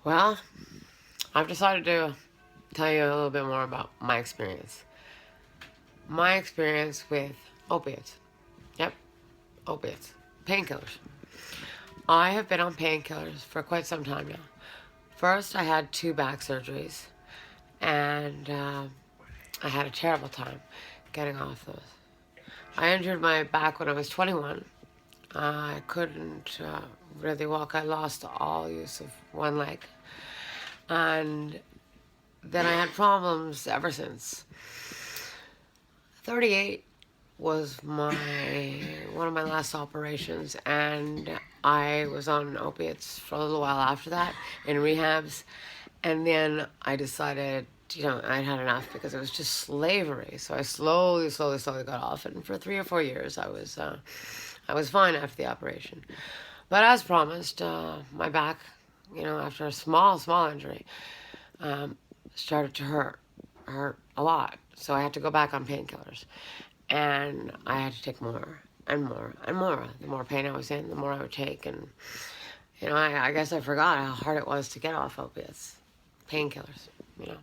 Well, I've decided to tell you a little bit more about my experience. My experience with opiates. Yep, opiates. Painkillers. I have been on painkillers for quite some time now. First, I had 2 back surgeries, and I had a terrible time getting off those. I injured my back when I was 21. I couldn't really walk. I lost all use of one leg. And then I had problems ever since. 38 was one of my last operations, and I was on opiates for a little while after that in rehabs, and then I decided, I'd had enough because it was just slavery. So I slowly got off, and for 3 or 4 years I was fine after the operation. But as promised, my back, after a small injury, started to hurt a lot. So I had to go back on painkillers, and I had to take more and more and more. The more pain I was in, the more I would take, and I guess I forgot how hard it was to get off opiates, painkillers, you know,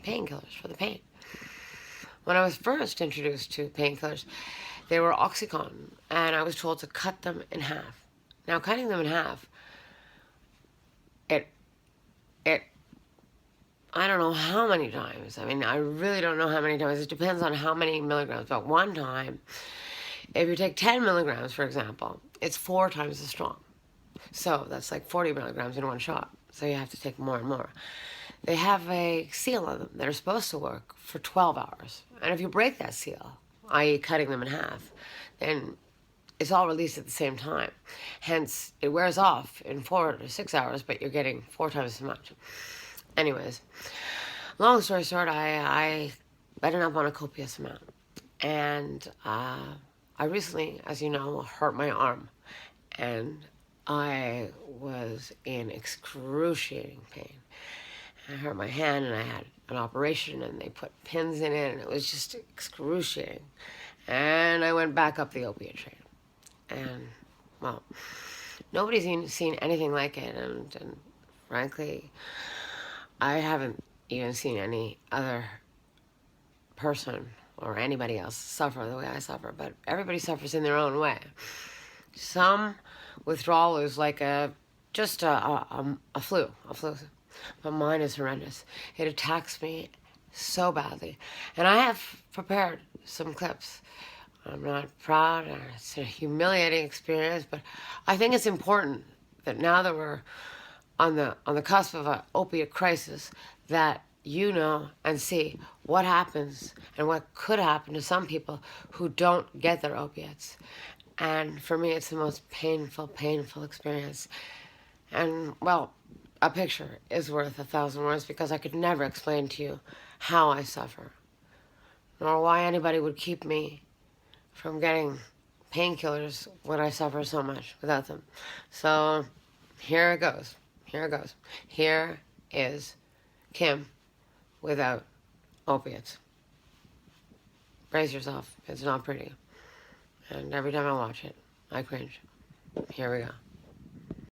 painkillers for the pain. When I was first introduced to painkillers, they were Oxycontin, and I was told to cut them in half. Now, cutting them in half, it it I don't know how many times. I mean, I really don't know how many times. It depends on how many milligrams. But one time, if you take 10 milligrams, for example, it's 4 times as strong. So that's like 40 milligrams in one shot. So you have to take more and more. They have a seal on them that are supposed to work for 12 hours. And if you break that seal, i.e. cutting them in half, then it's all released at the same time. Hence, it wears off in 4 to 6 hours, but you're getting 4 times as much. Anyways, long story short, I ended up on a copious amount. And I recently, as you know, hurt my arm. And I was in excruciating pain. I hurt my hand, and I had an operation, and they put pins in it, and it was just excruciating. And I went back up the opiate train. And, well, nobody's seen anything like it, and frankly, I haven't even seen any other person or anybody else suffer the way I suffer, but everybody suffers in their own way. Some withdrawal is like just a flu, but mine is horrendous. It attacks me so badly, and I have prepared some clips. I'm not proud, or it's a humiliating experience, but I think it's important that now that we're on the cusp of an opiate crisis, that you know and see what happens and what could happen to some people who don't get their opiates. And for me, it's the most painful experience. And, well, a picture is worth 1,000 words, because I could never explain to you how I suffer, nor why anybody would keep me from getting painkillers when I suffer so much without them. So here it goes. Here is Kim without opiates. Brace yourself. It's not pretty. And every time I watch it, I cringe. Here we go.